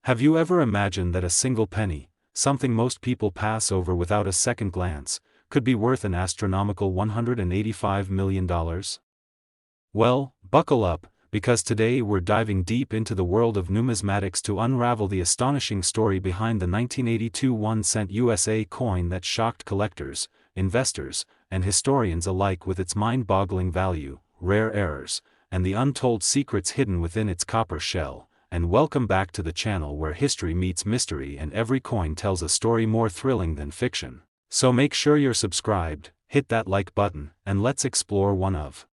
Have you ever imagined that a single penny, something most people pass over without a second glance, could be worth an astronomical $185 million? Well, buckle up, because today we're diving deep into the world of numismatics to unravel the astonishing story behind the 1982 1-cent USA coin that shocked collectors, investors, and historians alike with its mind-boggling value, rare errors, and the untold secrets hidden within its copper shell. And welcome back to the channel where history meets mystery and every coin tells a story more thrilling than fiction. So make sure you're subscribed, hit that like button, and let's explore one of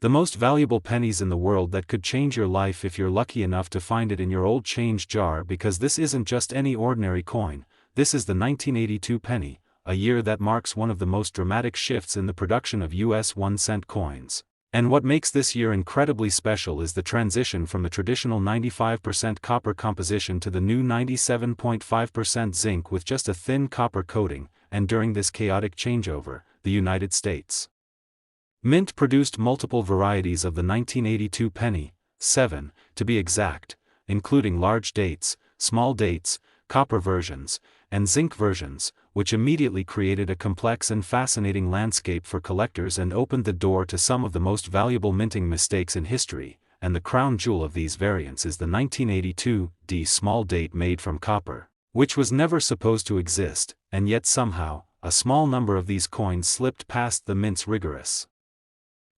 the most valuable pennies in the world that could change your life if you're lucky enough to find it in your old change jar, because this isn't just any ordinary coin. This is the 1982 penny, a year that marks one of the most dramatic shifts in the production of US 1-cent coins. And what makes this year incredibly special is the transition from the traditional 95% copper composition to the new 97.5% zinc with just a thin copper coating. And during this chaotic changeover, the United States Mint produced multiple varieties of the 1982 penny, 7, to be exact, including large dates, small dates, copper versions, and zinc versions, which immediately created a complex and fascinating landscape for collectors and opened the door to some of the most valuable minting mistakes in history. And the crown jewel of these variants is the 1982 D small date made from copper, which was never supposed to exist, and yet somehow, a small number of these coins slipped past the mint's rigorous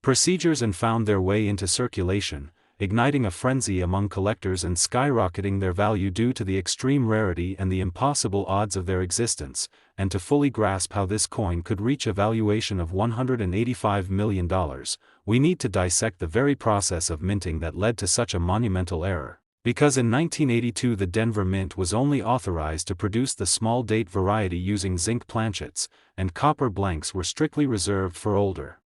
procedures and found their way into circulation, igniting a frenzy among collectors and skyrocketing their value due to the extreme rarity and the impossible odds of their existence. And to fully grasp how this coin could reach a valuation of $185 million, we need to dissect the very process of minting that led to such a monumental error. Because in 1982 the Denver Mint was only authorized to produce the small date variety using zinc planchets, and copper blanks were strictly reserved for older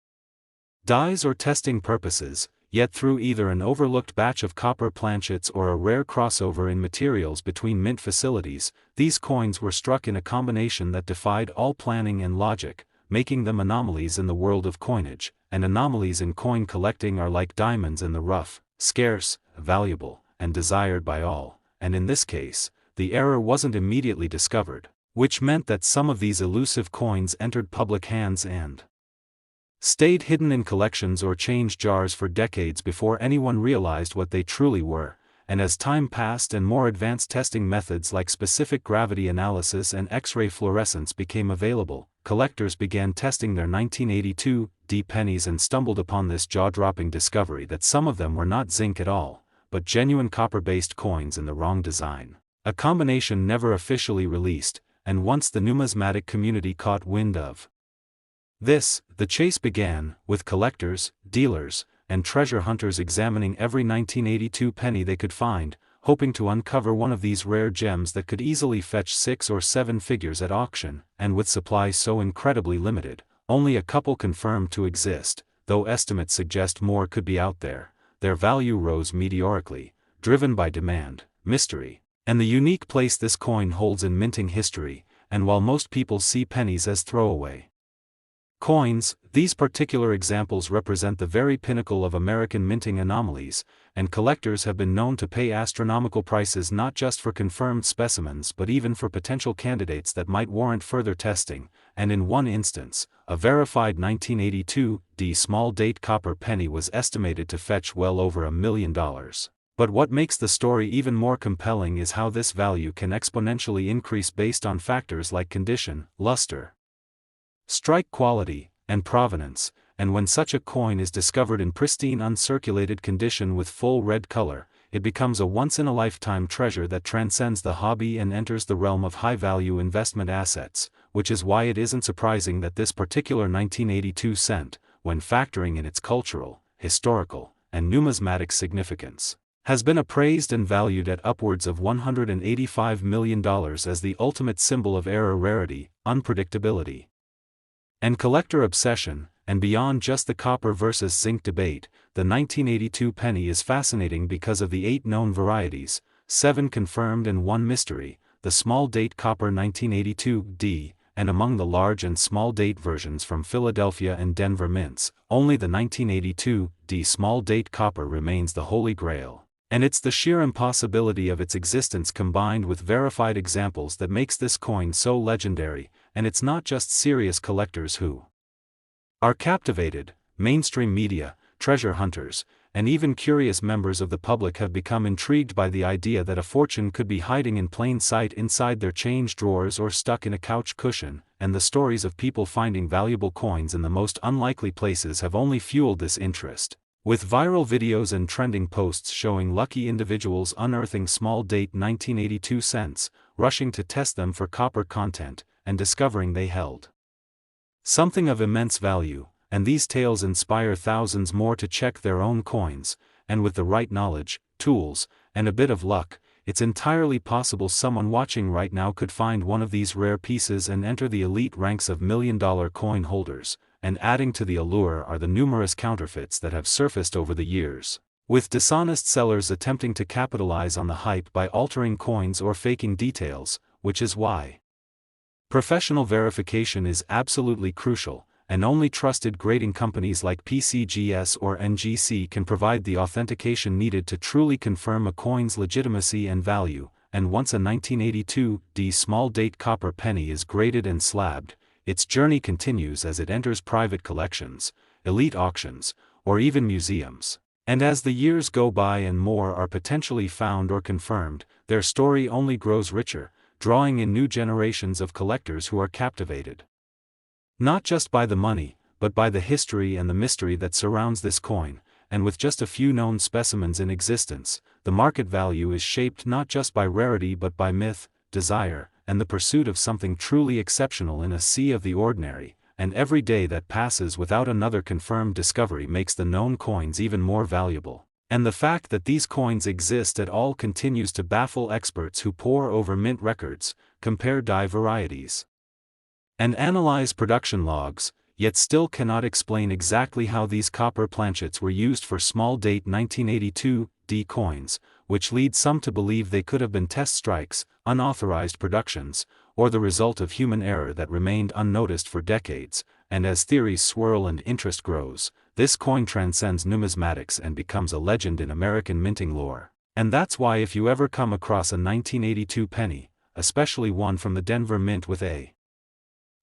dies or testing purposes. Yet through either an overlooked batch of copper planchets or a rare crossover in materials between mint facilities, these coins were struck in a combination that defied all planning and logic, making them anomalies in the world of coinage. And anomalies in coin collecting are like diamonds in the rough, scarce, valuable, and desired by all. And in this case, the error wasn't immediately discovered, which meant that some of these elusive coins entered public hands and stayed hidden in collections or change jars for decades before anyone realized what they truly were. And as time passed and more advanced testing methods like specific gravity analysis and X-ray fluorescence became available, collectors began testing their 1982 D pennies and stumbled upon this jaw-dropping discovery that some of them were not zinc at all, but genuine copper-based coins in the wrong design. A combination never officially released, and once the numismatic community caught wind of this, the chase began, with collectors, dealers, and treasure hunters examining every 1982 penny they could find, hoping to uncover one of these rare gems that could easily fetch 6 or 7 figures at auction. And with supply so incredibly limited, only a couple confirmed to exist, though estimates suggest more could be out there. Their value rose meteorically, driven by demand, mystery, and the unique place this coin holds in minting history. And while most people see pennies as throwaway coins, these particular examples represent the very pinnacle of American minting anomalies, and collectors have been known to pay astronomical prices not just for confirmed specimens but even for potential candidates that might warrant further testing. And in one instance, a verified 1982 D small date copper penny was estimated to fetch well over $1 million. But what makes the story even more compelling is how this value can exponentially increase based on factors like condition, luster, strike quality, and provenance. And when such a coin is discovered in pristine uncirculated condition with full red color, it becomes a once-in-a-lifetime treasure that transcends the hobby and enters the realm of high-value investment assets, which is why it isn't surprising that this particular 1982 cent, when factoring in its cultural, historical, and numismatic significance, has been appraised and valued at upwards of $185 million as the ultimate symbol of error rarity, unpredictability, and collector obsession. And beyond just the copper versus zinc debate, the 1982 penny is fascinating because of the 8 known varieties, 7 confirmed and 1 mystery, the small date copper 1982D, and among the large and small date versions from Philadelphia and Denver mints, only the 1982D small date copper remains the holy grail. And it's the sheer impossibility of its existence combined with verified examples that makes this coin so legendary, and it's not just serious collectors who are captivated. Mainstream media, treasure hunters, and even curious members of the public have become intrigued by the idea that a fortune could be hiding in plain sight inside their change drawers or stuck in a couch cushion, and the stories of people finding valuable coins in the most unlikely places have only fueled this interest, with viral videos and trending posts showing lucky individuals unearthing small-date 1982 cents, rushing to test them for copper content, and discovering they held something of immense value. And these tales inspire thousands more to check their own coins, and with the right knowledge, tools, and a bit of luck, it's entirely possible someone watching right now could find one of these rare pieces and enter the elite ranks of million-dollar coin holders. And adding to the allure are the numerous counterfeits that have surfaced over the years, with dishonest sellers attempting to capitalize on the hype by altering coins or faking details, which is why professional verification is absolutely crucial, and only trusted grading companies like PCGS or NGC can provide the authentication needed to truly confirm a coin's legitimacy and value. And once a 1982 small-date copper penny is graded and slabbed, its journey continues as it enters private collections, elite auctions, or even museums. And as the years go by and more are potentially found or confirmed, their story only grows richer, drawing in new generations of collectors who are captivated not just by the money, but by the history and the mystery that surrounds this coin. And with just a few known specimens in existence, the market value is shaped not just by rarity but by myth, desire, and the pursuit of something truly exceptional in a sea of the ordinary. And every day that passes without another confirmed discovery makes the known coins even more valuable. And the fact that these coins exist at all continues to baffle experts who pore over mint records, compare die varieties, and analyze production logs, yet still cannot explain exactly how these copper planchets were used for small-date 1982 coins, which leads some to believe they could have been test strikes, unauthorized productions, or the result of human error that remained unnoticed for decades. And as theories swirl and interest grows, this coin transcends numismatics and becomes a legend in American minting lore. And that's why if you ever come across a 1982 penny, especially one from the Denver Mint with a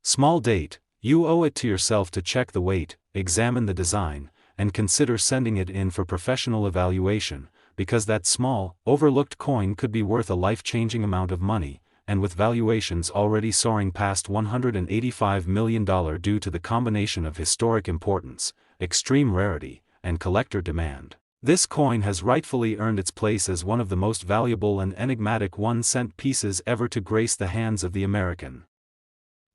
small date, you owe it to yourself to check the weight, examine the design, and consider sending it in for professional evaluation, because that small, overlooked coin could be worth a life-changing amount of money. And with valuations already soaring past $185 million due to the combination of historic importance, extreme rarity, and collector demand, this coin has rightfully earned its place as one of the most valuable and enigmatic 1-cent pieces ever to grace the hands of the American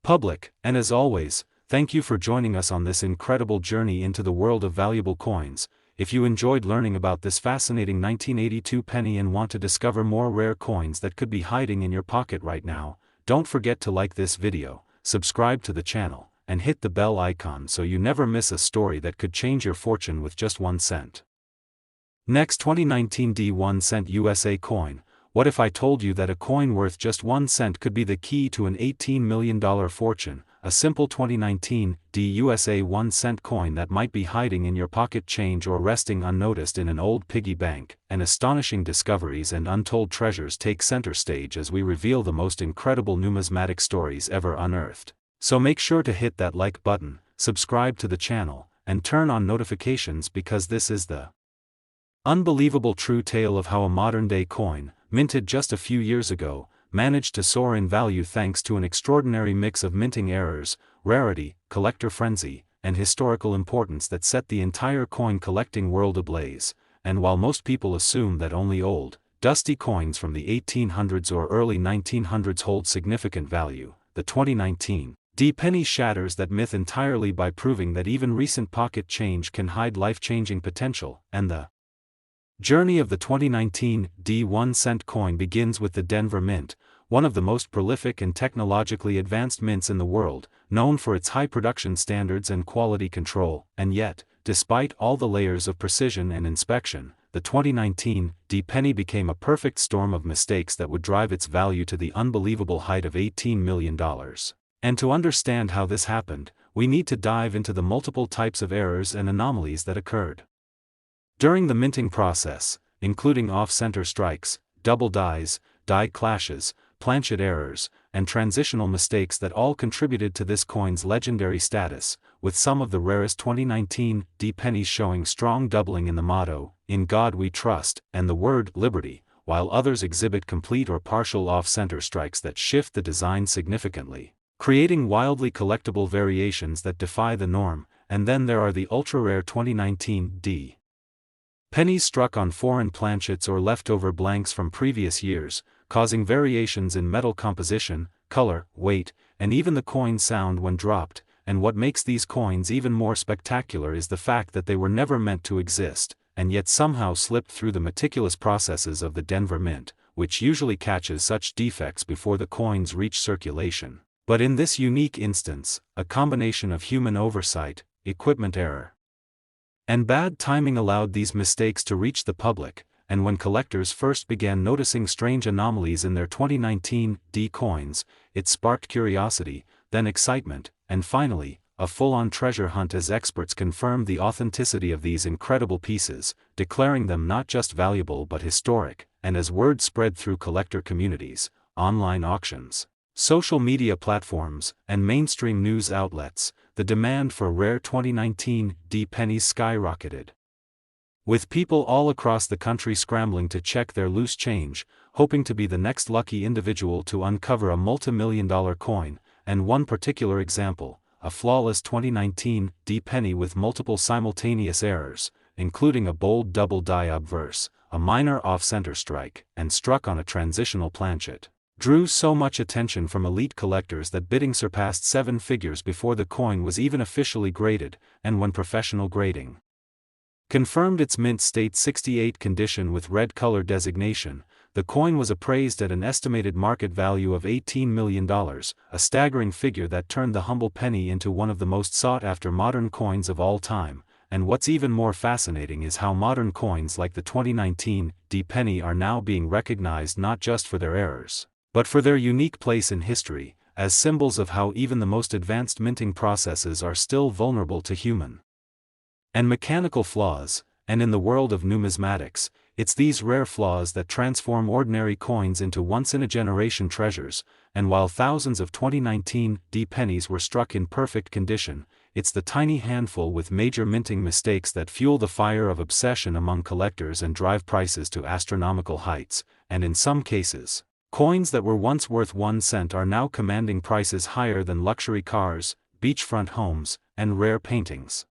public. And as always, thank you for joining us on this incredible journey into the world of valuable coins. If you enjoyed learning about this fascinating 1982 penny and want to discover more rare coins that could be hiding in your pocket right now, don't forget to like this video, subscribe to the channel, and hit the bell icon so you never miss a story that could change your fortune with just 1 cent. Next, 2019 1-cent USA coin. What if I told you that a coin worth just 1 cent could be the key to an $18 million fortune? A simple 2019 USA 1-cent coin that might be hiding in your pocket change or resting unnoticed in an old piggy bank. And astonishing discoveries and untold treasures take center stage as we reveal the most incredible numismatic stories ever unearthed. So make sure to hit that like button, subscribe to the channel, and turn on notifications, because this is the unbelievable true tale of how a modern-day coin, minted just a few years ago, managed to soar in value thanks to an extraordinary mix of minting errors, rarity, collector frenzy, and historical importance that set the entire coin collecting world ablaze. And while most people assume that only old, dusty coins from the 1800s or early 1900s hold significant value, the 2019 penny shatters that myth entirely by proving that even recent pocket change can hide life-changing potential. And the journey of the 2019 1-cent coin begins with the Denver Mint, one of the most prolific and technologically advanced mints in the world, known for its high production standards and quality control. And yet, despite all the layers of precision and inspection, the 2019 penny became a perfect storm of mistakes that would drive its value to the unbelievable height of $18 million. And to understand how this happened, we need to dive into the multiple types of errors and anomalies that occurred during the minting process, including off-center strikes, double dies, die clashes, planchet errors, and transitional mistakes that all contributed to this coin's legendary status, with some of the rarest 2019 D pennies showing strong doubling in the motto, "In God We Trust," and the word "Liberty," while others exhibit complete or partial off-center strikes that shift the design significantly, creating wildly collectible variations that defy the norm. And then there are the ultra-rare 2019 D pennies struck on foreign planchets or leftover blanks from previous years, causing variations in metal composition, color, weight, and even the coin sound when dropped. And what makes these coins even more spectacular is the fact that they were never meant to exist, and yet somehow slipped through the meticulous processes of the Denver Mint, which usually catches such defects before the coins reach circulation. But in this unique instance, a combination of human oversight, equipment error, and bad timing allowed these mistakes to reach the public, and when collectors first began noticing strange anomalies in their 2019 D coins, it sparked curiosity, then excitement, and finally, a full-on treasure hunt as experts confirmed the authenticity of these incredible pieces, declaring them not just valuable but historic. And as word spread through collector communities, online auctions, social media platforms, and mainstream news outlets, the demand for rare 2019 D pennies skyrocketed. With people all across the country scrambling to check their loose change, hoping to be the next lucky individual to uncover a multi-million-dollar coin. And one particular example, a flawless 2019 D penny with multiple simultaneous errors, including a bold double die obverse, a minor off-center strike, and struck on a transitional planchet, drew so much attention from elite collectors that bidding surpassed 7 figures before the coin was even officially graded. And when professional grading confirmed its mint state 68 condition with red color designation, the coin was appraised at an estimated market value of $18 million, a staggering figure that turned the humble penny into one of the most sought-after modern coins of all time. And what's even more fascinating is how modern coins like the 2019 D penny are now being recognized not just for their errors, but for their unique place in history, as symbols of how even the most advanced minting processes are still vulnerable to human and mechanical flaws. And in the world of numismatics, it's these rare flaws that transform ordinary coins into once-in-a-generation treasures. And while thousands of 2019 D pennies were struck in perfect condition, it's the tiny handful with major minting mistakes that fuel the fire of obsession among collectors and drive prices to astronomical heights. And in some cases, coins that were once worth 1 cent are now commanding prices higher than luxury cars, beachfront homes, and rare paintings.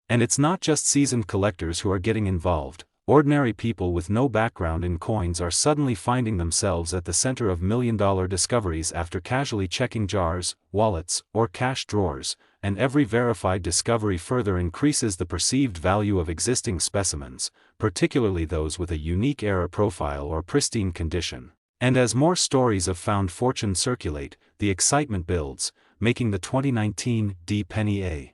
And it's not just seasoned collectors who are getting involved. Ordinary people with no background in coins are suddenly finding themselves at the center of million-dollar discoveries after casually checking jars, wallets, or cash drawers. And every verified discovery further increases the perceived value of existing specimens, particularly those with a unique era profile or pristine condition. And as more stories of found fortune circulate, the excitement builds, making the 2019 D penny a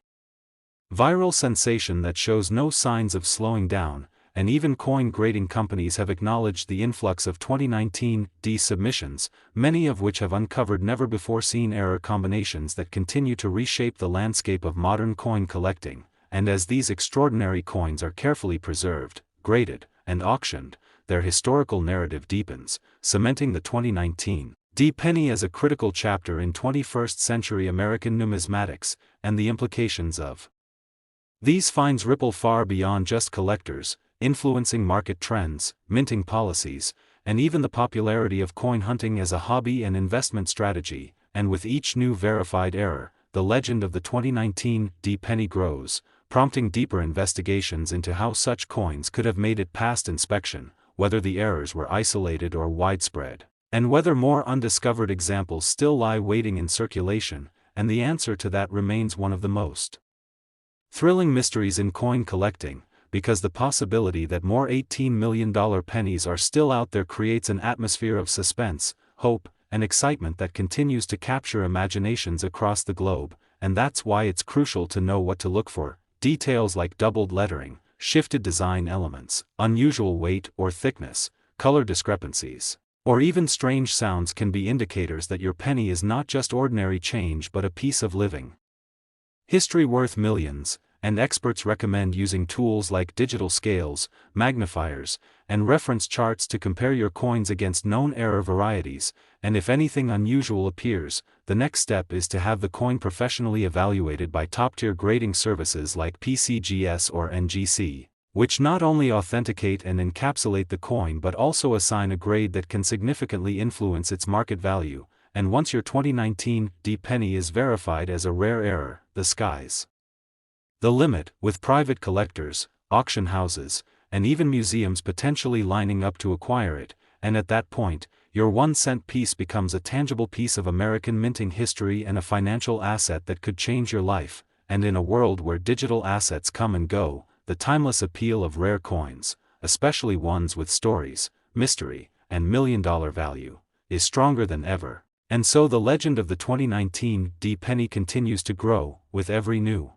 viral sensation that shows no signs of slowing down. And even coin grading companies have acknowledged the influx of 2019 D submissions, many of which have uncovered never-before-seen error combinations that continue to reshape the landscape of modern coin collecting. And as these extraordinary coins are carefully preserved, graded, and auctioned, their historical narrative deepens, cementing the 2019 D penny as a critical chapter in 21st-century American numismatics. And the implications of these finds ripple far beyond just collectors, influencing market trends, minting policies, and even the popularity of coin hunting as a hobby and investment strategy. And with each new verified error, the legend of the 2019 D penny grows, prompting deeper investigations into how such coins could have made it past inspection, whether the errors were isolated or widespread, and whether more undiscovered examples still lie waiting in circulation. And the answer to that remains one of the most thrilling mysteries in coin collecting, because the possibility that more $18 million pennies are still out there creates an atmosphere of suspense, hope, and excitement that continues to capture imaginations across the globe. And that's why it's crucial to know what to look for. Details like doubled lettering, shifted design elements, unusual weight or thickness, color discrepancies, or even strange sounds can be indicators that your penny is not just ordinary change but a piece of living history worth millions. and experts recommend using tools like digital scales, magnifiers, and reference charts to compare your coins against known error varieties, and if anything unusual appears, the next step is to have the coin professionally evaluated by top-tier grading services like PCGS or NGC, which not only authenticate and encapsulate the coin but also assign a grade that can significantly influence its market value. And once your 2019 D penny is verified as a rare error, the sky's the limit, with private collectors, auction houses, and even museums potentially lining up to acquire it, and at that point, your 1-cent piece becomes a tangible piece of American minting history and a financial asset that could change your life. And in a world where digital assets come and go, the timeless appeal of rare coins, especially ones with stories, mystery, and million-dollar value, is stronger than ever. And so the legend of the 2019 D penny continues to grow, with every new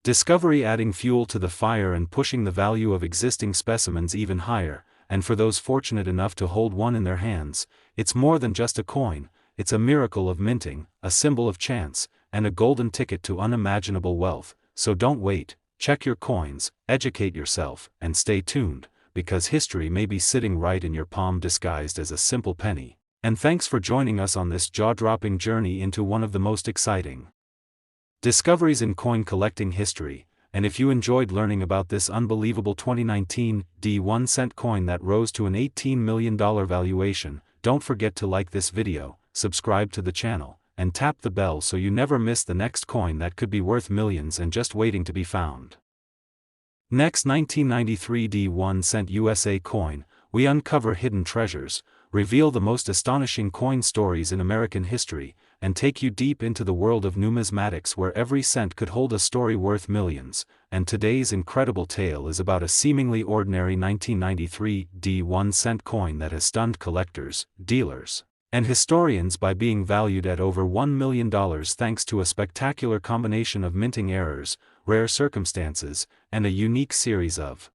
discovery adding fuel to the fire and pushing the value of existing specimens even higher. And for those fortunate enough to hold one in their hands, it's more than just a coin, it's a miracle of minting, a symbol of chance, and a golden ticket to unimaginable wealth. So don't wait, check your coins, educate yourself, and stay tuned, because history may be sitting right in your palm disguised as a simple penny. And thanks for joining us on this jaw-dropping journey into one of the most exciting discoveries in coin collecting history. And if you enjoyed learning about this unbelievable 2019 D 1-cent coin that rose to an $18 million valuation, don't forget to like this video, subscribe to the channel, and tap the bell so you never miss the next coin that could be worth millions and just waiting to be found. Next, 1993 D 1-cent USA coin, we uncover hidden treasures, reveal the most astonishing coin stories in American history, and take you deep into the world of numismatics where every cent could hold a story worth millions. And today's incredible tale is about a seemingly ordinary 1993 D 1-cent coin that has stunned collectors, dealers, and historians by being valued at over $1 million thanks to a spectacular combination of minting errors, rare circumstances, and a unique series of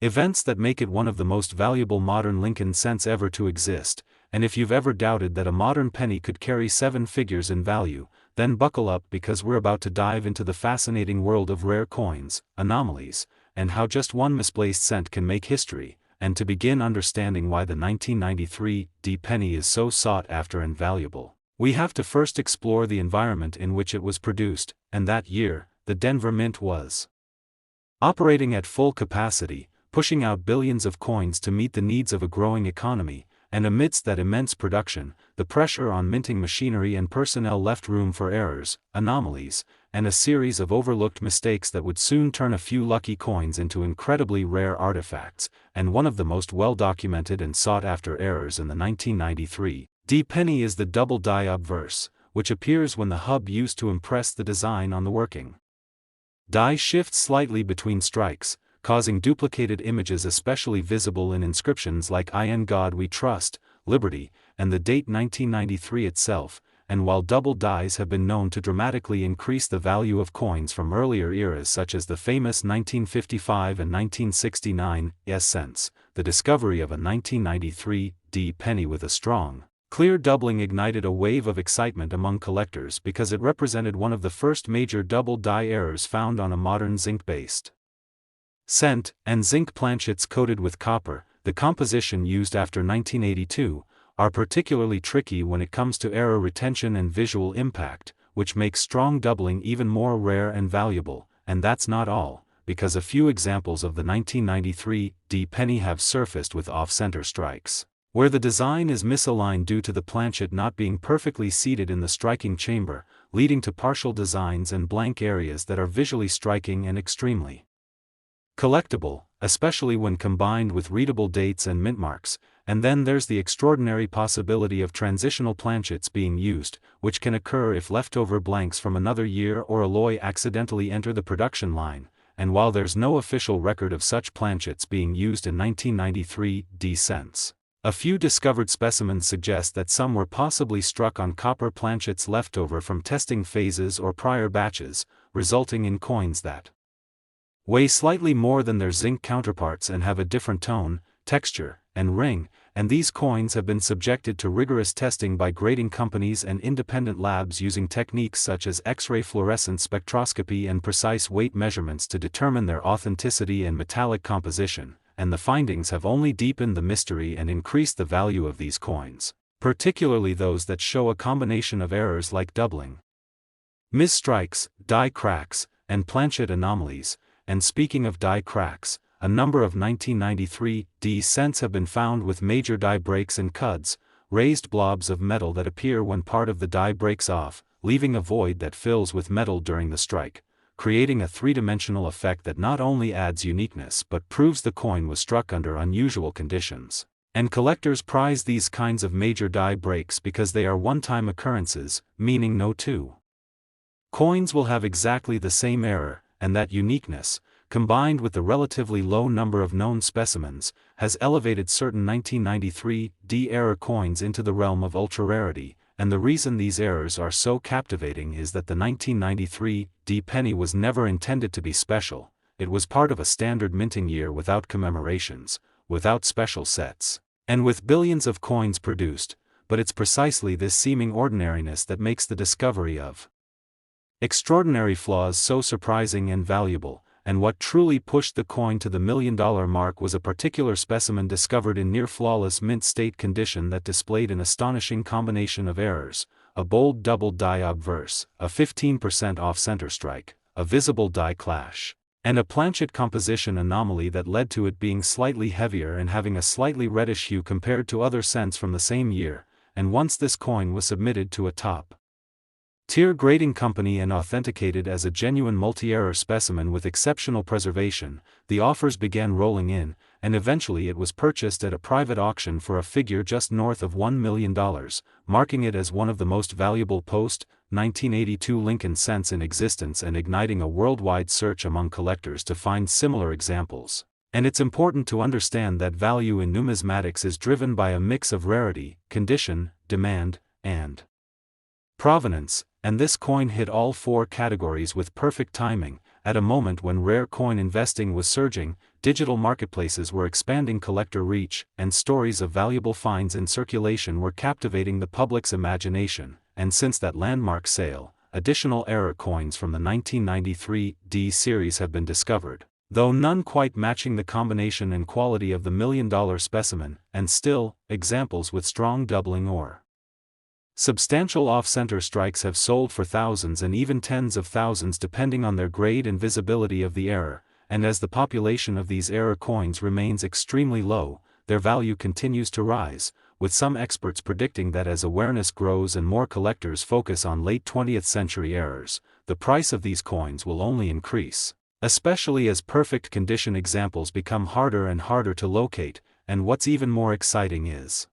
events that make it one of the most valuable modern Lincoln cents ever to exist. And if you've ever doubted that a modern penny could carry 7 figures in value, then buckle up, because we're about to dive into the fascinating world of rare coins, anomalies, and how just one misplaced cent can make history. And to begin understanding why the 1993 D penny is so sought after and valuable, we have to first explore the environment in which it was produced. And that year, the Denver Mint was operating at full capacity, pushing out billions of coins to meet the needs of a growing economy. And amidst that immense production, the pressure on minting machinery and personnel left room for errors, anomalies, and a series of overlooked mistakes that would soon turn a few lucky coins into incredibly rare artifacts. And one of the most well-documented and sought-after errors in the 1993 D penny is the double die obverse, which appears when the hub used to impress the design on the working die shifts slightly between strikes, causing duplicated images especially visible in inscriptions like "I in God We Trust," "Liberty," and the date 1993 itself. And while double dies have been known to dramatically increase the value of coins from earlier eras such as the famous 1955 and 1969 cents, the discovery of a 1993 D penny with a strong, clear doubling ignited a wave of excitement among collectors because it represented one of the first major double die errors found on a modern zinc-based cent. And zinc planchets coated with copper, the composition used after 1982, are particularly tricky when it comes to error retention and visual impact, which makes strong doubling even more rare and valuable. And that's not all, because a few examples of the 1993 D penny have surfaced with off-center strikes, where the design is misaligned due to the planchet not being perfectly seated in the striking chamber, leading to partial designs and blank areas that are visually striking and extremely collectible, especially when combined with readable dates and mint marks. And then there's the extraordinary possibility of transitional planchets being used, which can occur if leftover blanks from another year or alloy accidentally enter the production line. And while there's no official record of such planchets being used in 1993 D cents, a few discovered specimens suggest that some were possibly struck on copper planchets left over from testing phases or prior batches, resulting in coins that weigh slightly more than their zinc counterparts and have a different tone, texture, and ring. and these coins have been subjected to rigorous testing by grading companies and independent labs using techniques such as X-ray fluorescence spectroscopy and precise weight measurements to determine their authenticity and metallic composition, and the findings have only deepened the mystery and increased the value of these coins, particularly those that show a combination of errors like doubling, misstrikes, die cracks, and planchet anomalies. And speaking of die cracks, a number of 1993 D cents have been found with major die breaks and cuds, raised blobs of metal that appear when part of the die breaks off, leaving a void that fills with metal during the strike, creating a three-dimensional effect that not only adds uniqueness but proves the coin was struck under unusual conditions. And collectors prize these kinds of major die breaks because they are one-time occurrences, meaning no two coins will have exactly the same error, and that uniqueness, combined with the relatively low number of known specimens, has elevated certain 1993 D error coins into the realm of ultra-rarity, and the reason these errors are so captivating is that the 1993 D penny was never intended to be special. It was part of a standard minting year without commemorations, without special sets, and with billions of coins produced, but it's precisely this seeming ordinariness that makes the discovery of extraordinary flaws so surprising and valuable. And what truly pushed the coin to the $1 million mark was a particular specimen discovered in near-flawless mint state condition that displayed an astonishing combination of errors: a bold double die obverse, a 15% off-center strike, a visible die clash, and a planchet composition anomaly that led to it being slightly heavier and having a slightly reddish hue compared to other cents from the same year. And once this coin was submitted to a top-tier grading company and authenticated as a genuine multi-error specimen with exceptional preservation, the offers began rolling in, and eventually it was purchased at a private auction for a figure just north of $1 million, marking it as one of the most valuable post-1982 Lincoln cents in existence and igniting a worldwide search among collectors to find similar examples. And it's important to understand that value in numismatics is driven by a mix of rarity, condition, demand, and provenance, and this coin hit all four categories with perfect timing. At a moment when rare coin investing was surging, digital marketplaces were expanding collector reach, and stories of valuable finds in circulation were captivating the public's imagination. And since that landmark sale, additional error coins from the 1993 D series have been discovered, though none quite matching the combination and quality of the $1 million specimen, and still, examples with strong doubling or substantial off-center strikes have sold for thousands and even tens of thousands depending on their grade and visibility of the error. And as the population of these error coins remains extremely low, their value continues to rise, with some experts predicting that as awareness grows and more collectors focus on late 20th century errors, the price of these coins will only increase, especially as perfect condition examples become harder and harder to locate. And what's even more exciting is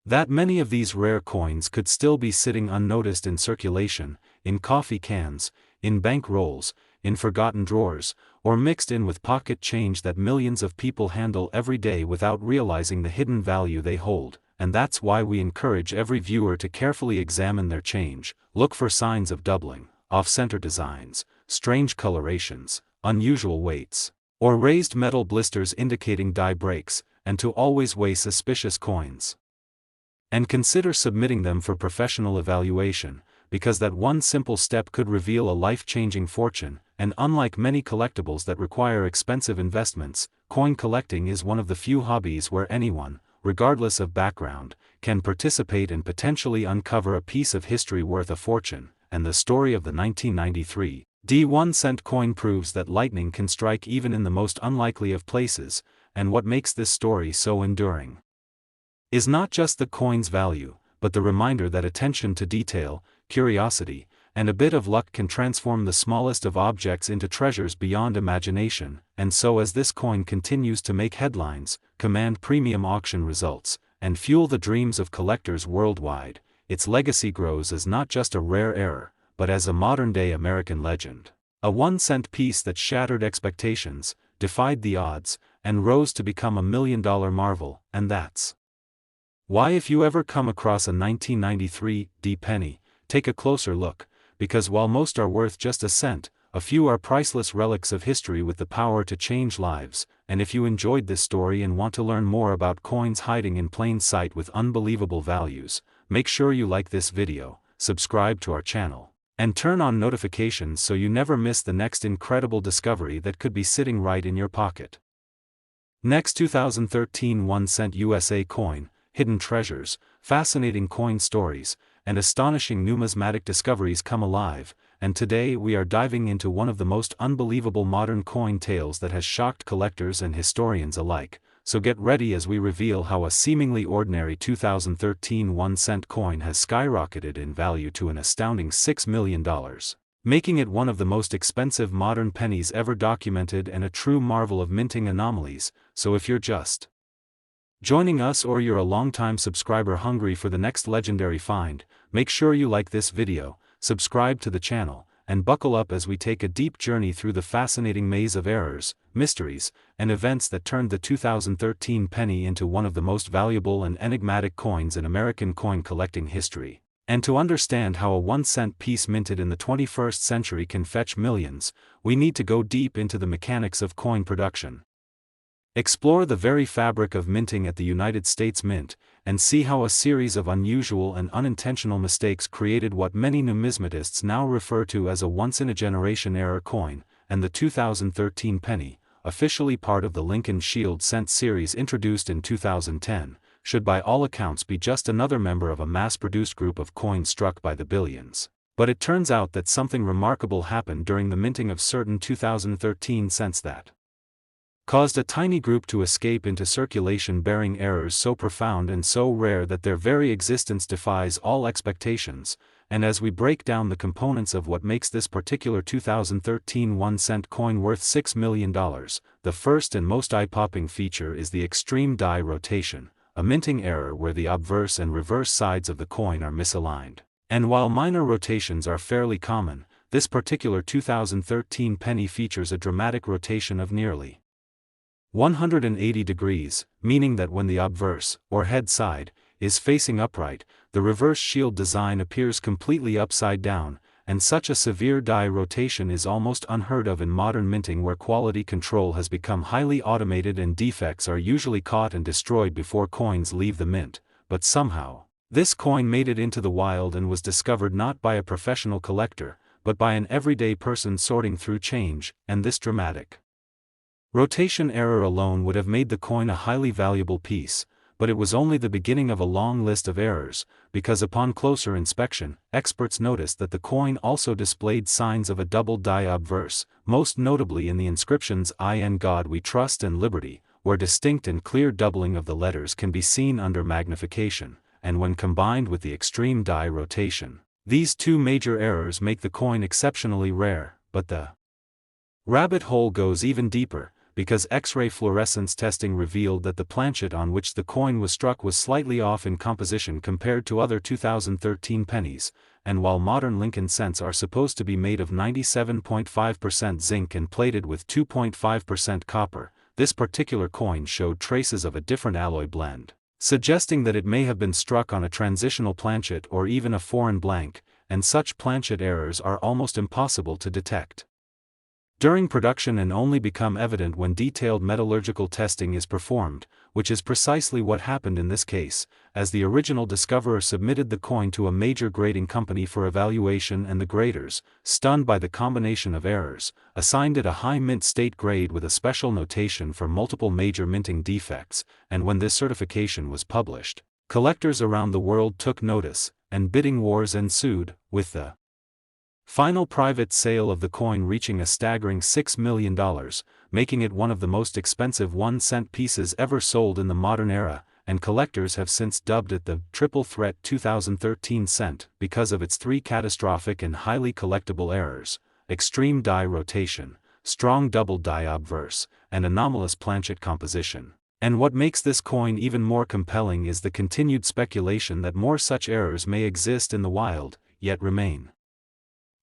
that many of these rare coins could still be sitting unnoticed in circulation, in coffee cans, in bank rolls, in forgotten drawers, or mixed in with pocket change that millions of people handle every day without realizing the hidden value they hold. And that's why we encourage every viewer to carefully examine their change, look for signs of doubling, off-center designs, strange colorations, unusual weights, or raised metal blisters indicating die breaks, and to always weigh suspicious coins and consider submitting them for professional evaluation, because that one simple step could reveal a life-changing fortune. And unlike many collectibles that require expensive investments, coin collecting is one of the few hobbies where anyone, regardless of background, can participate and potentially uncover a piece of history worth a fortune. And the story of the 1993 D 1-cent coin proves that lightning can strike even in the most unlikely of places. And what makes this story so enduring is not just the coin's value, but the reminder that attention to detail, curiosity, and a bit of luck can transform the smallest of objects into treasures beyond imagination. And so as this coin continues to make headlines, command premium auction results, and fuel the dreams of collectors worldwide, its legacy grows as not just a rare error, but as a modern-day American legend. A 1-cent piece that shattered expectations, defied the odds, and rose to become a $1 million marvel. And that's why if you ever come across a 1993 D penny, take a closer look, because while most are worth just a cent, a few are priceless relics of history with the power to change lives, and if you enjoyed this story and want to learn more about coins hiding in plain sight with unbelievable values, make sure you like this video, subscribe to our channel, and turn on notifications so you never miss the next incredible discovery that could be sitting right in your pocket. Next, 2013 1-cent USA coin, hidden treasures, fascinating coin stories, and astonishing numismatic discoveries come alive, and today we are diving into one of the most unbelievable modern coin tales that has shocked collectors and historians alike, so get ready as we reveal how a seemingly ordinary 2013 1-cent coin has skyrocketed in value to an astounding $6 million, making it one of the most expensive modern pennies ever documented and a true marvel of minting anomalies. So if you're just joining us or you're a longtime subscriber hungry for the next legendary find, make sure you like this video, subscribe to the channel, and buckle up as we take a deep journey through the fascinating maze of errors, mysteries, and events that turned the 2013 penny into one of the most valuable and enigmatic coins in American coin collecting history. And to understand how a 1-cent piece minted in the 21st century can fetch millions, we need to go deep into the mechanics of coin production. Explore the very fabric of minting at the United States Mint, and see how a series of unusual and unintentional mistakes created what many numismatists now refer to as a once-in-a-generation error coin, and the 2013 penny, officially part of the Lincoln Shield cent series introduced in 2010, should by all accounts be just another member of a mass-produced group of coins struck by the billions. But it turns out that something remarkable happened during the minting of certain 2013 cents that caused a tiny group to escape into circulation bearing errors so profound and so rare that their very existence defies all expectations. And as we break down the components of what makes this particular 2013 1-cent coin worth $6 million, the first and most eye-popping feature is the extreme die rotation, a minting error where the obverse and reverse sides of the coin are misaligned. And while minor rotations are fairly common, this particular 2013 penny features a dramatic rotation of nearly 180 degrees, meaning that when the obverse, or head side, is facing upright, the reverse shield design appears completely upside down, and such a severe die rotation is almost unheard of in modern minting where quality control has become highly automated and defects are usually caught and destroyed before coins leave the mint. But somehow, this coin made it into the wild and was discovered not by a professional collector, but by an everyday person sorting through change, and this dramatic rotation error alone would have made the coin a highly valuable piece, but it was only the beginning of a long list of errors, because upon closer inspection, experts noticed that the coin also displayed signs of a double die obverse, most notably in the inscriptions "In God We Trust" and "Liberty," where distinct and clear doubling of the letters can be seen under magnification, and when combined with the extreme die rotation, these two major errors make the coin exceptionally rare. But the rabbit hole goes even deeper, because X-ray fluorescence testing revealed that the planchet on which the coin was struck was slightly off in composition compared to other 2013 pennies, and while modern Lincoln cents are supposed to be made of 97.5% zinc and plated with 2.5% copper, this particular coin showed traces of a different alloy blend, suggesting that it may have been struck on a transitional planchet or even a foreign blank, and such planchet errors are almost impossible to detect during production and only become evident when detailed metallurgical testing is performed, which is precisely what happened in this case, as the original discoverer submitted the coin to a major grading company for evaluation and the graders, stunned by the combination of errors, assigned it a high mint state grade with a special notation for multiple major minting defects, and when this certification was published, collectors around the world took notice, and bidding wars ensued, with the final private sale of the coin reaching a staggering $6 million, making it one of the most expensive 1-cent pieces ever sold in the modern era, and collectors have since dubbed it the Triple Threat 2013 cent because of its three catastrophic and highly collectible errors: extreme die rotation, strong double die obverse, and anomalous planchet composition. And what makes this coin even more compelling is the continued speculation that more such errors may exist in the wild, yet remain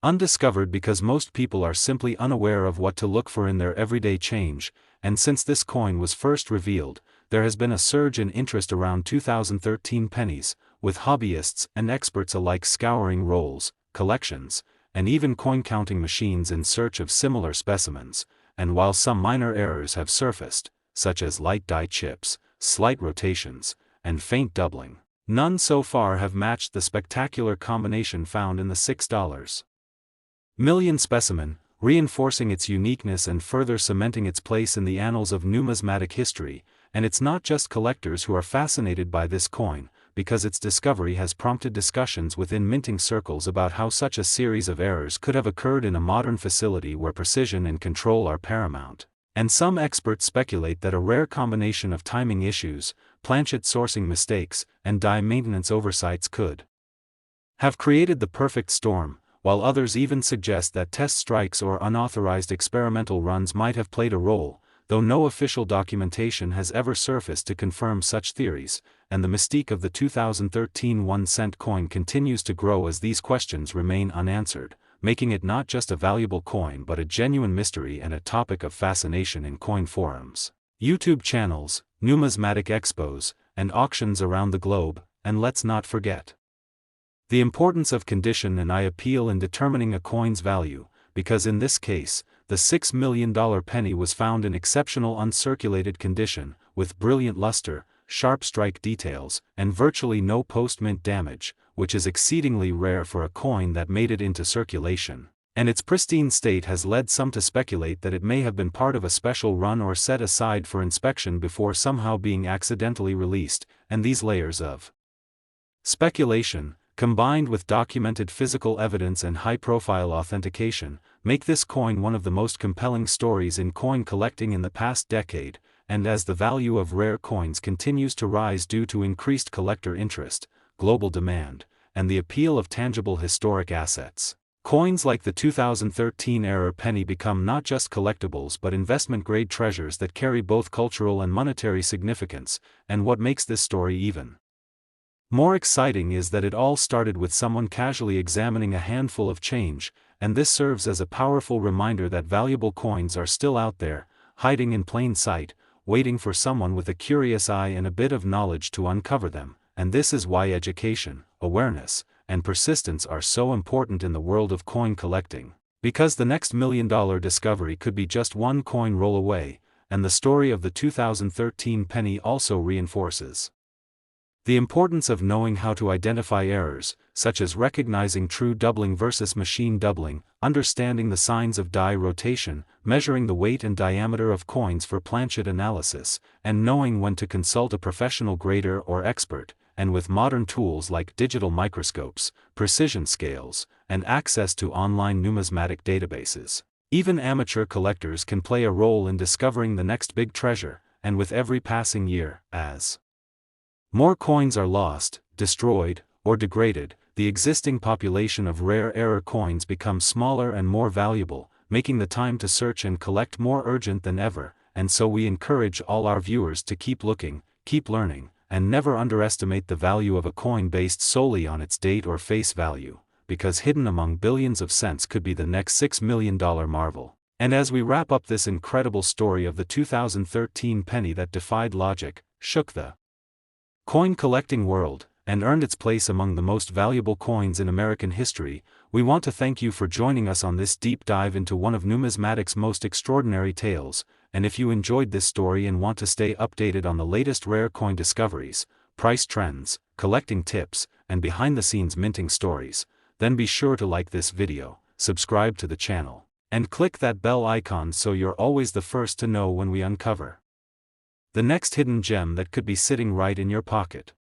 undiscovered because most people are simply unaware of what to look for in their everyday change. And since this coin was first revealed, there has been a surge in interest around 2013 pennies, with hobbyists and experts alike scouring rolls, collections, and even coin-counting machines in search of similar specimens, and while some minor errors have surfaced, such as light die chips, slight rotations, and faint doubling, none so far have matched the spectacular combination found in the $6 million specimen, reinforcing its uniqueness and further cementing its place in the annals of numismatic history. And it's not just collectors who are fascinated by this coin, because its discovery has prompted discussions within minting circles about how such a series of errors could have occurred in a modern facility where precision and control are paramount. And some experts speculate that a rare combination of timing issues, planchet sourcing mistakes, and die maintenance oversights could have created the perfect storm, while others even suggest that test strikes or unauthorized experimental runs might have played a role, though no official documentation has ever surfaced to confirm such theories, and the mystique of the 2013 1-cent coin continues to grow as these questions remain unanswered, making it not just a valuable coin but a genuine mystery and a topic of fascination in coin forums, YouTube channels, numismatic expos, and auctions around the globe. And let's not forget the importance of condition and eye appeal in determining a coin's value, because in this case, the $6 million penny was found in exceptional uncirculated condition, with brilliant luster, sharp strike details, and virtually no post-mint damage, which is exceedingly rare for a coin that made it into circulation. And its pristine state has led some to speculate that it may have been part of a special run or set aside for inspection before somehow being accidentally released, and these layers of speculation, combined with documented physical evidence and high-profile authentication, make this coin one of the most compelling stories in coin collecting in the past decade. And as the value of rare coins continues to rise due to increased collector interest, global demand, and the appeal of tangible historic assets, coins like the 2013-era penny become not just collectibles but investment-grade treasures that carry both cultural and monetary significance. And what makes this story even more exciting is that it all started with someone casually examining a handful of change, and this serves as a powerful reminder that valuable coins are still out there, hiding in plain sight, waiting for someone with a curious eye and a bit of knowledge to uncover them. And this is why education, awareness, and persistence are so important in the world of coin collecting, because the next $1 million discovery could be just one coin roll away, and the story of the 2013 penny also reinforces the importance of knowing how to identify errors, such as recognizing true doubling versus machine doubling, understanding the signs of die rotation, measuring the weight and diameter of coins for planchet analysis, and knowing when to consult a professional grader or expert. And with modern tools like digital microscopes, precision scales, and access to online numismatic databases, even amateur collectors can play a role in discovering the next big treasure. And with every passing year, as more coins are lost, destroyed, or degraded, the existing population of rare error coins becomes smaller and more valuable, making the time to search and collect more urgent than ever. And so we encourage all our viewers to keep looking, keep learning, and never underestimate the value of a coin based solely on its date or face value, because hidden among billions of cents could be the next $6 million marvel. And as we wrap up this incredible story of the 2013 penny that defied logic, shook the coin collecting world, and earned its place among the most valuable coins in American history, we want to thank you for joining us on this deep dive into one of numismatic's most extraordinary tales. And if you enjoyed this story and want to stay updated on the latest rare coin discoveries, price trends, collecting tips, and behind-the-scenes minting stories, then be sure to like this video, subscribe to the channel, and click that bell icon so you're always the first to know when we uncover the next hidden gem that could be sitting right in your pocket.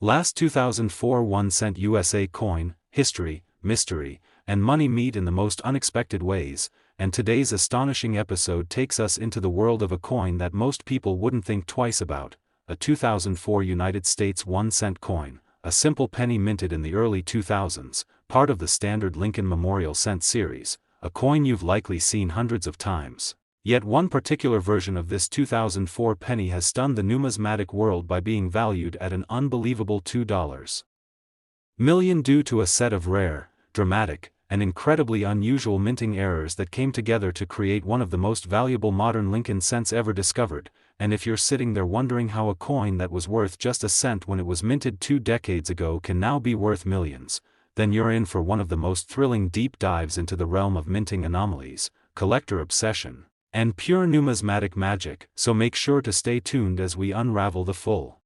Last 2004 1-cent USA coin, history, mystery, and money meet in the most unexpected ways, and today's astonishing episode takes us into the world of a coin that most people wouldn't think twice about, a 2004 United States 1-cent coin, a simple penny minted in the early 2000s, part of the standard Lincoln Memorial Cent series, a coin you've likely seen hundreds of times. Yet one particular version of this 2004 penny has stunned the numismatic world by being valued at an unbelievable $2 million due to a set of rare, dramatic, and incredibly unusual minting errors that came together to create one of the most valuable modern Lincoln cents ever discovered. And if you're sitting there wondering how a coin that was worth just a cent when it was minted 2 decades ago can now be worth millions, then you're in for one of the most thrilling deep dives into the realm of minting anomalies, collector obsession, and pure numismatic magic, so make sure to stay tuned as we unravel the full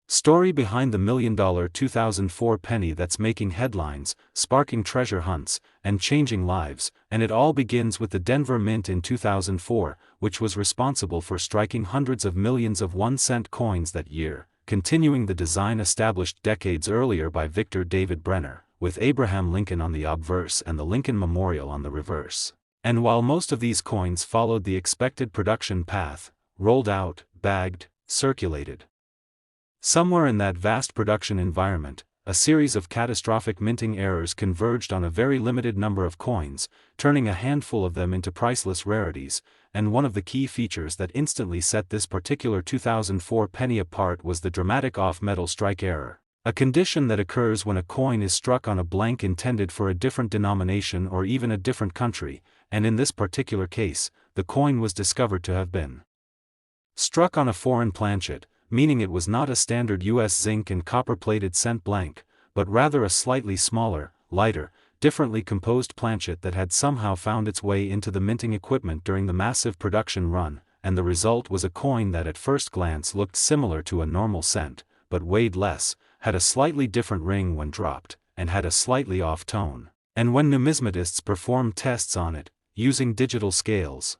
story behind the $1 million 2004 penny that's making headlines, sparking treasure hunts, and changing lives, and it all begins with the Denver Mint in 2004, which was responsible for striking hundreds of millions of 1-cent coins that year, continuing the design established decades earlier by Victor David Brenner, with Abraham Lincoln on the obverse and the Lincoln Memorial on the reverse. And while most of these coins followed the expected production path, rolled out, bagged, circulated, somewhere in that vast production environment, a series of catastrophic minting errors converged on a very limited number of coins, turning a handful of them into priceless rarities, and one of the key features that instantly set this particular 2004 penny apart was the dramatic off-metal strike error, a condition that occurs when a coin is struck on a blank intended for a different denomination or even a different country, and in this particular case, the coin was discovered to have been struck on a foreign planchet, meaning it was not a standard U.S. zinc and copper-plated cent blank, but rather a slightly smaller, lighter, differently composed planchet that had somehow found its way into the minting equipment during the massive production run, and the result was a coin that at first glance looked similar to a normal cent, but weighed less, had a slightly different ring when dropped, and had a slightly off tone. And when numismatists performed tests on it, using digital scales,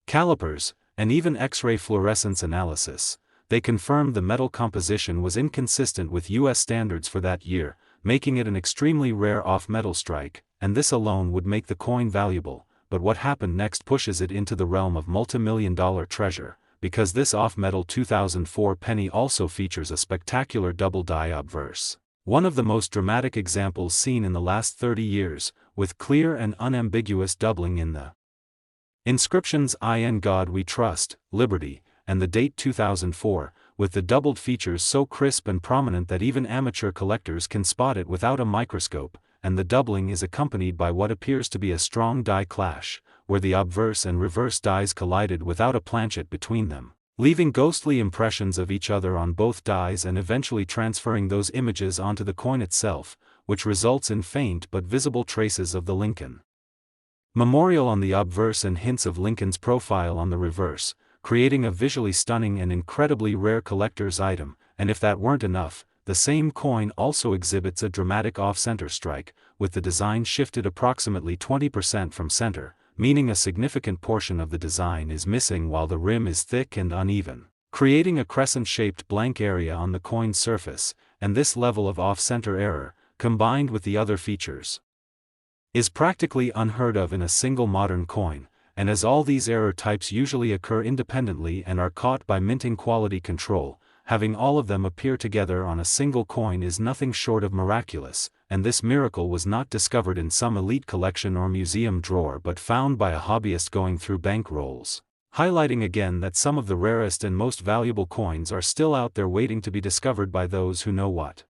calipers, and even X-ray fluorescence analysis, they confirmed the metal composition was inconsistent with U.S. standards for that year, making it an extremely rare off-metal strike, and this alone would make the coin valuable, but what happened next pushes it into the realm of multi-million-dollar treasure, because this off-metal 2004 penny also features a spectacular double-die obverse, one of the most dramatic examples seen in the last 30 years, with clear and unambiguous doubling in the inscriptions "In God We Trust, Liberty," and the date 2004, with the doubled features so crisp and prominent that even amateur collectors can spot it without a microscope, and the doubling is accompanied by what appears to be a strong die clash, where the obverse and reverse dies collided without a planchet between them, leaving ghostly impressions of each other on both dies and eventually transferring those images onto the coin itself, which results in faint but visible traces of the Lincoln Memorial on the obverse and hints of Lincoln's profile on the reverse, creating a visually stunning and incredibly rare collector's item. And if that weren't enough, the same coin also exhibits a dramatic off-center strike, with the design shifted approximately 20% from center, meaning a significant portion of the design is missing while the rim is thick and uneven, creating a crescent-shaped blank area on the coin's surface. And this level of off-center error, combined with the other features, is practically unheard of in a single modern coin. And as all these error types usually occur independently and are caught by minting quality control, having all of them appear together on a single coin is nothing short of miraculous, and this miracle was not discovered in some elite collection or museum drawer but found by a hobbyist going through bank rolls, highlighting again that some of the rarest and most valuable coins are still out there waiting to be discovered by those who know what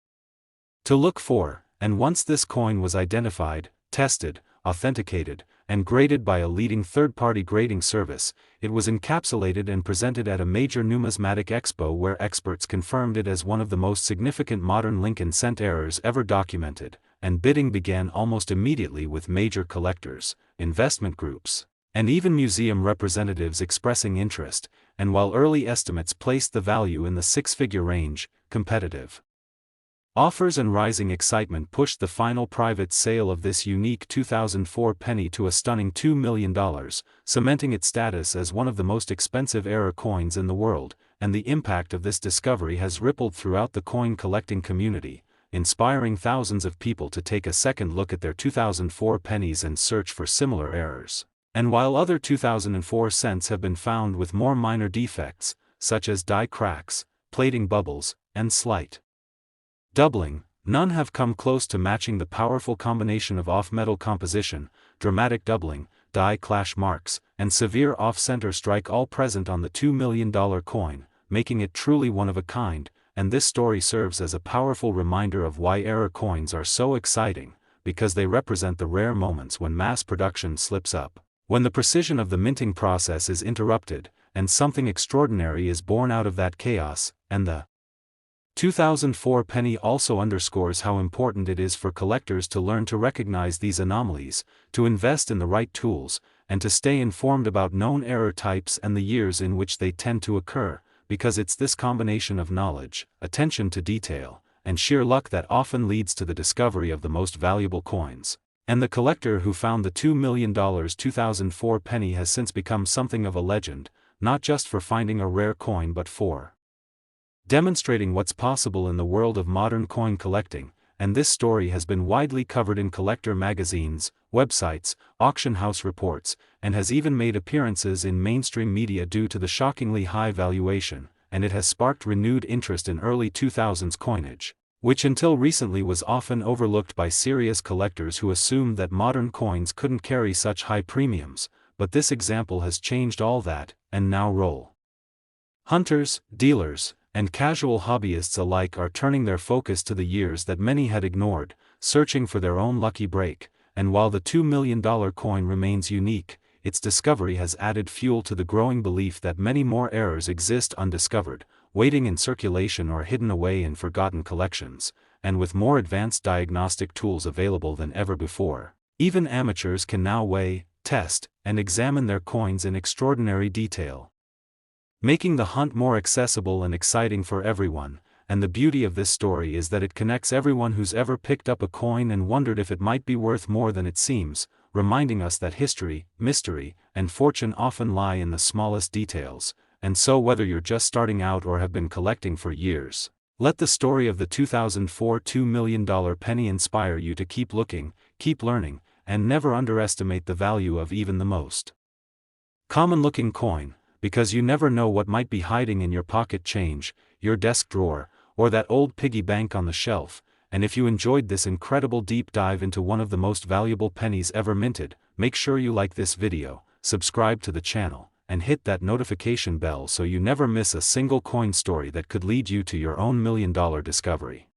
to look for. And once this coin was identified, tested, authenticated, and graded by a leading third-party grading service, it was encapsulated and presented at a major numismatic expo where experts confirmed it as one of the most significant modern Lincoln cent errors ever documented, and bidding began almost immediately with major collectors, investment groups, and even museum representatives expressing interest. And while early estimates placed the value in the six-figure range, competitive offers and rising excitement pushed the final private sale of this unique 2004 penny to a stunning $2 million, cementing its status as one of the most expensive error coins in the world. And the impact of this discovery has rippled throughout the coin collecting community, inspiring thousands of people to take a second look at their 2004 pennies and search for similar errors. And while other 2004 cents have been found with more minor defects, such as die cracks, plating bubbles, and slight doubling, none have come close to matching the powerful combination of off-metal composition, dramatic doubling, die clash marks, and severe off-center strike all present on the $2 million coin, making it truly one of a kind. And this story serves as a powerful reminder of why error coins are so exciting, because they represent the rare moments when mass production slips up, when the precision of the minting process is interrupted, and something extraordinary is born out of that chaos. And the 2004 penny also underscores how important it is for collectors to learn to recognize these anomalies, to invest in the right tools, and to stay informed about known error types and the years in which they tend to occur, because it's this combination of knowledge, attention to detail, and sheer luck that often leads to the discovery of the most valuable coins. And the collector who found the $2 million 2004 penny has since become something of a legend, not just for finding a rare coin but for demonstrating what's possible in the world of modern coin collecting, and this story has been widely covered in collector magazines, websites, auction house reports, and has even made appearances in mainstream media due to the shockingly high valuation, and it has sparked renewed interest in early 2000s coinage, which until recently was often overlooked by serious collectors who assumed that modern coins couldn't carry such high premiums, but this example has changed all that, and now roll. Hunters, dealers, and casual hobbyists alike are turning their focus to the years that many had ignored, searching for their own lucky break, and while the $2 million coin remains unique, its discovery has added fuel to the growing belief that many more errors exist undiscovered, waiting in circulation or hidden away in forgotten collections, and with more advanced diagnostic tools available than ever before, even amateurs can now weigh, test, and examine their coins in extraordinary detail, making the hunt more accessible and exciting for everyone. And the beauty of this story is that it connects everyone who's ever picked up a coin and wondered if it might be worth more than it seems, reminding us that history, mystery, and fortune often lie in the smallest details. And so whether you're just starting out or have been collecting for years, let the story of the 2004 $2 million penny inspire you to keep looking, keep learning, and never underestimate the value of even the most common-looking coin, because you never know what might be hiding in your pocket change, your desk drawer, or that old piggy bank on the shelf. And if you enjoyed this incredible deep dive into one of the most valuable pennies ever minted, make sure you like this video, subscribe to the channel, and hit that notification bell so you never miss a single coin story that could lead you to your own $1 million discovery.